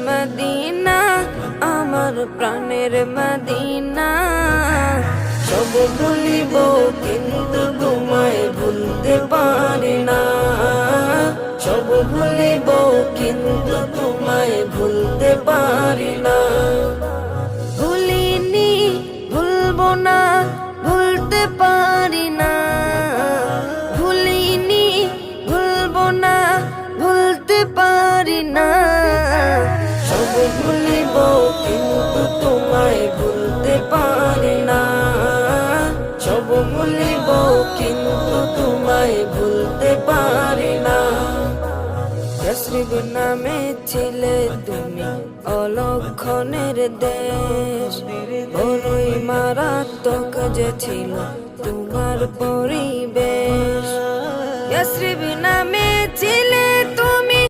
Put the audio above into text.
Medina, আমার প্রাণের Medina. সব ভুলিব কিন্তু তোমায় ভুলতে পারি না, সব ভুলিব কিন্তু তোমায় ভুলতে পারি না। ভুলিনি, ভুলবো না, ভুলতে পারি না। ভুলিনি, ভুলবো না, ভুলতে পারি না। সব ভুলিব কিন্তু তোমায় ভুলতে পারি না, সব ভুলিব কিন্তু তোমায় ভুলতে পারি না। ইয়াসরিব নামে ছিলে তুমি অলক্ষণের দেশ, বড়ই মারাত্মক যে ছিল তোমার পরিবেশ। ইয়াসরিব নামে